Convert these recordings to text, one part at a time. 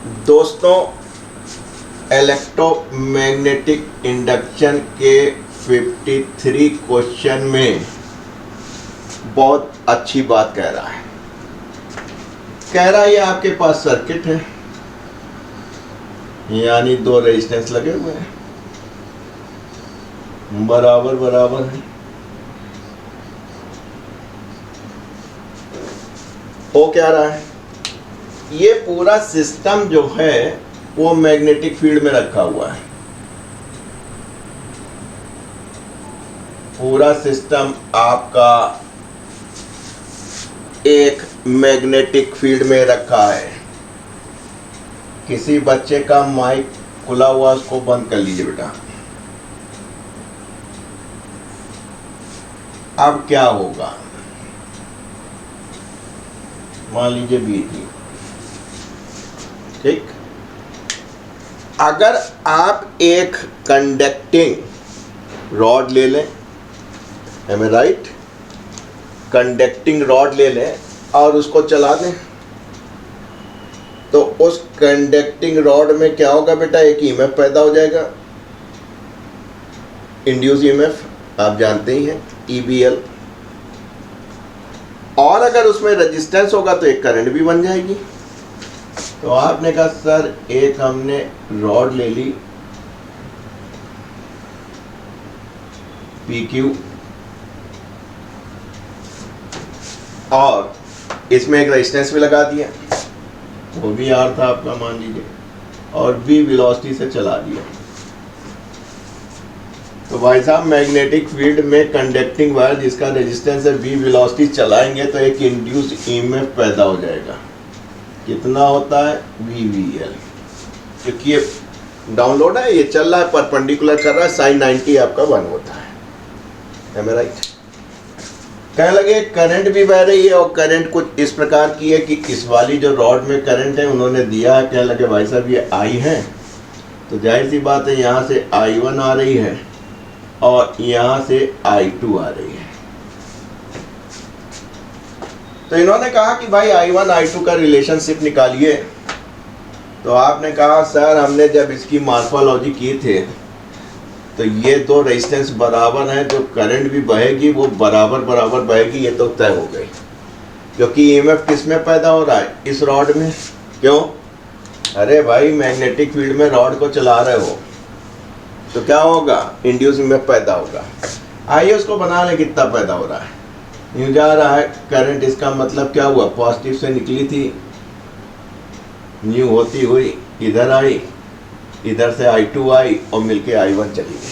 दोस्तों, electromagnetic induction के 53 question में बहुत अच्छी बात कह रहा है। कह रहा है ये आपके पास सर्किट है, यानी दो रेजिस्टेंस लगे हुए हैं, बराबर बराबर है। वो क्या रहा है, ये पूरा सिस्टम जो है वो मैग्नेटिक फील्ड में रखा हुआ है। पूरा सिस्टम आपका एक मैग्नेटिक फील्ड में रखा है। किसी बच्चे का माइक खुला हुआ, उसको बंद कर लीजिए बेटा। अब क्या होगा, मान लीजिए बी थी, ठीक। अगर आप एक कंडक्टिंग रॉड ले लें, एम आई राइट, कंडक्टिंग रॉड ले लें और उसको चला दें, तो उस कंडक्टिंग रॉड में क्या होगा बेटा, एक ईएमएफ पैदा हो जाएगा, इंड्यूस ईएमएफ, आप जानते ही हैं, ईबीएल। और अगर उसमें रेजिस्टेंस होगा तो एक करंट भी बन जाएगी। तो आपने कहा सर एक हमने रॉड ले ली PQ और इसमें एक रेजिस्टेंस भी लगा दिया, वो भी R था आपका मान लीजिए, और V वेलोसिटी से चला दिया। तो भाई साहब मैग्नेटिक फील्ड में कंडक्टिंग वायर जिसका रेजिस्टेंस है V वेलोसिटी चलाएंगे तो एक इंड्यूस ईएमएफ पैदा हो जाएगा। कितना होता है, VVL, क्योंकि ये डाउनलोड है, ये चल रहा है, परपेंडिकुलर कर रहा है, साइन 90 आपका 1 होता है, am I right? कहने लगे करंट भी बह रही है और करंट कुछ इस प्रकार की है कि इस वाली जो रॉड में करंट है उन्होंने दिया है, कहने लगे भाई साहब ये I है, तो जाहिर सी बात है यहाँ से I1 आ रही है और यहाँ से I2 आ रही है। तो इन्होंने कहा कि भाई I1 I2 का रिलेशनशिप निकालिए। तो आपने कहा सर हमने जब इसकी मॉर्फोलॉजी की थे तो ये दो रेजिस्टेंस बराबर हैं, जो करंट भी बहेगी वो बराबर बराबर बहेगी, ये तो तय हो गई, क्योंकि ईएमएफ किस में पैदा हो रहा है, इस रॉड में। क्यों, अरे भाई मैग्नेटिक फील्ड में रॉड को चला रहे हो तो क्या होगा, इंड्यूस ईएमएफ पैदा होगा। आइए उसको बना लें, कितना पैदा हो रहा है, यूँ जा रहा है करंट, इसका मतलब क्या हुआ, पॉजिटिव से निकली थी, न्यू होती हुई इधर आई, इधर से I2 आई और मिलके I1 चली गई।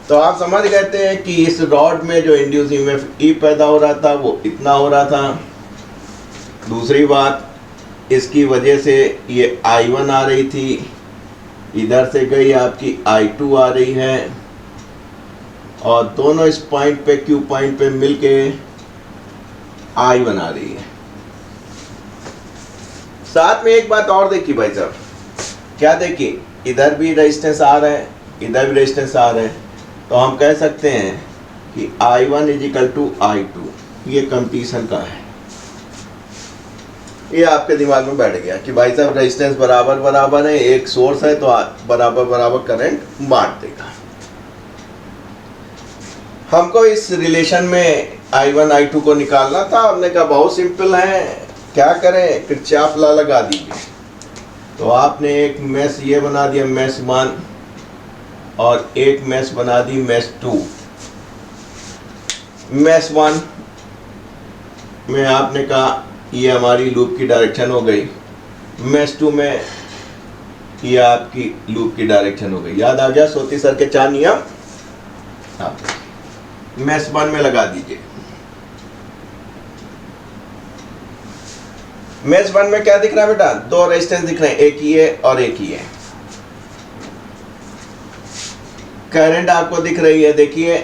तो आप समझ गए थे कि इस रॉड में जो इंड्यूस ईएमएफ E पैदा हो रहा था वो इतना हो रहा था। दूसरी बात, इसकी वजह से ये I1 आ रही थी, इधर से गई आपकी I2 आ रही है, और दोनों इस पॉइंट पे, Q पॉइंट पे मिलके I1 आ रही है। साथ में एक बात और देखी भाई साहब, क्या देखिए, इधर भी रेजिस्टेंस आ रहा है, इधर भी रेजिस्टेंस आ रहा है, तो हम कह सकते हैं कि I1 = I2, ये कंपटीशन का है। ये आपके दिमाग में बैठ गया कि भाई साहब रेजिस्टेंस बराबर बराबर है, एक सोर्स है तो बराबर बराबर करंट बांट देगा। हमको इस रिलेशन में I1 I2 को निकालना था। हमने कहा बहुत सिंपल है, क्या करें, किरचॉफ लॉ लगा दीजिए। तो आपने एक मेश ये बना दिया, मेश 1, और एक मेश बना दी मेश 2। मेश 1 में आपने कहा ये हमारी लूप की डायरेक्शन हो गई, मेश 2 में ये आपकी लूप की डायरेक्शन हो गई। याद आ गया सोती सर के 4 नियम, आप मेश 1 में लगा दीजिए। मेश 1 में क्या दिख रहा है बेटा, दो रेजिस्टेंस दिख रहे हैं, एक ही है और एक ही है। करंट आपको दिख रही है, देखिए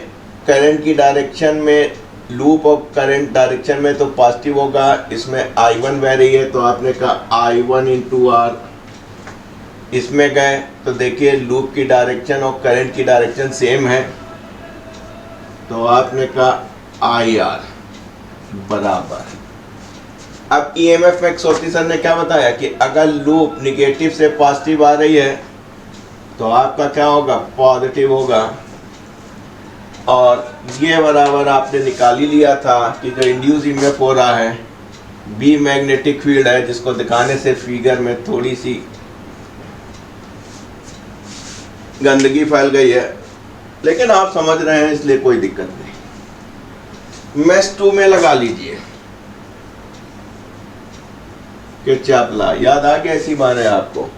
करंट की डायरेक्शन में, लूप और करंट डायरेक्शन में तो पॉजिटिव होगा, इसमें I1 बह रही है तो आपने कहा I1 × R। इसमें गए तो देखिए लूप की डायरेक्शन और करंट की डायरेक्शन सेम है, तो आपने कहा IR बराबर अब ईएमएफ में सोती सर ने क्या बताया कि अगर लूप निगेटिव से पॉजिटिव आ रही है तो आपका क्या होगा, पॉजिटिव होगा। और ये बराबर आपने निकाल ही लिया था कि जो इंड्यूस ईएमएफ हो रहा है बी मैग्नेटिक फील्ड है, जिसको दिखाने से फिगर में थोड़ी सी गंदगी फैल गई है, लेकिन आप समझ रहे हैं इसलिए कोई दिक्कत नहीं। मेष 2 में लगा लीजिए कि चापला याद आ गया, ऐसी बात है आपको।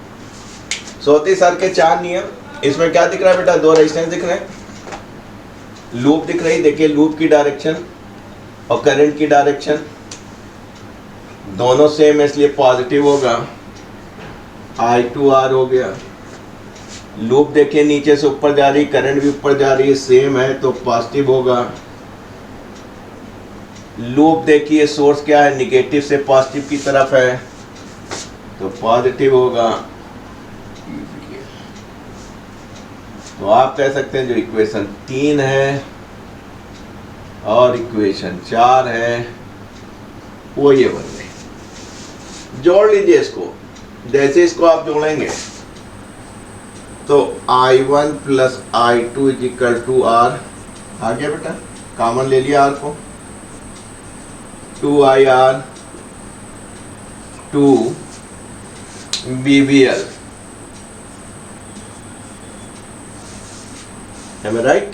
सोती सर के 4 नियम। इसमें क्या दिख रहा है बेटा, 2 रेजिस्टेंस दिख रहे हैं, लूप दिख रही, देखिए लूप की डायरेक्शन और करंट की डायरेक्शन दोनों सेम है इसलिए पॉजिटिव होगा, I2R हो गया। लूप देखिए नीचे से ऊपर जा रही, करंट भी ऊपर जा रही है, सेम है तो पॉजिटिव होगा। लूप देखिए सोर्स क्या है, निगेटिव से पॉजिटिव की तरफ है तो पॉजिटिव होगा। तो आप कह सकते हैं जो इक्वेशन 3 है और इक्वेशन 4 है वो ये बन गई। जोड़ लीजिए इसको, जैसे इसको आप जोड़ेंगे तो I1 plus I2 is equal to R आ गया बेटा, कॉमन ले लिया R को, 2IR 2 BBL, am I right?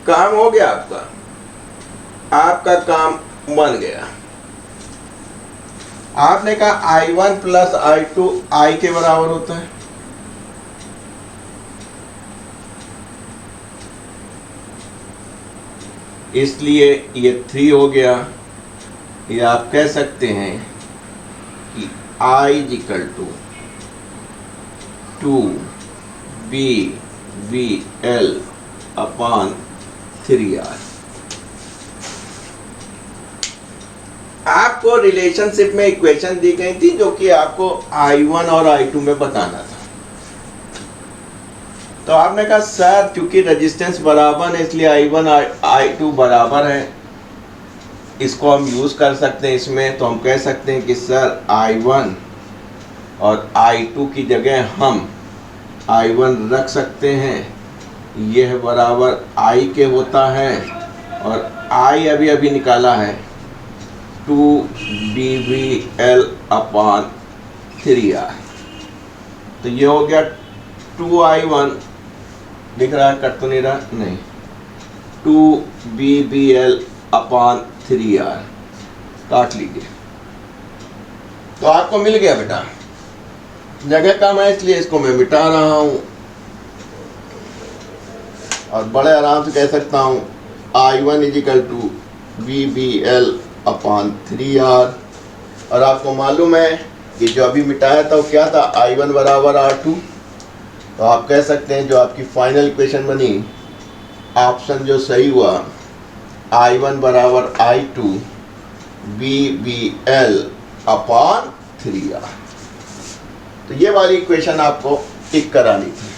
काम हो गया आपका, आपका काम बन गया। आपने कहा I1 प्लस I2 I के बराबर होता है, इसलिए ये 3 हो गया। ये आप कह सकते हैं कि I is equal to 2BBL upon 3R। आपको रिलेशनशिप में इक्वेशन दी गई थी जो कि आपको I1 और I2 में बताना था। तो आपने कहा सर क्योंकि रेजिस्टेंस बराबर है इसलिए I1 और I2 बराबर है, इसको हम यूज कर सकते हैं इसमें। तो हम कह सकते हैं कि सर I1 और I2 की जगह हम I1 रख सकते हैं, यह बराबर I के होता है और I अभी अभी निकाला है 2BBL अपॉन 3R। तो ये हो गया 2I1, दिख रहा है, कट तो नहीं रहा, नहीं, 2BBL अपॉन 3R काट लीजिए। तो आपको मिल गया बेटा, जगह कम है इसलिए इसको मैं मिटा रहा हूं और बड़े आराम से कह सकता हूं I1 is equal to BBL upon 3R। और आपको मालूम है कि जो अभी मिटाया था वो क्या था, I1 बराबर R2। तो आप कह सकते हैं जो आपकी फाइनल इक्वेशन बनी, ऑप्शन जो सही हुआ I1 बराबर I2 BBL अपॉन 3R। तो ये वाली इक्वेशन आपको टिक करानी थी।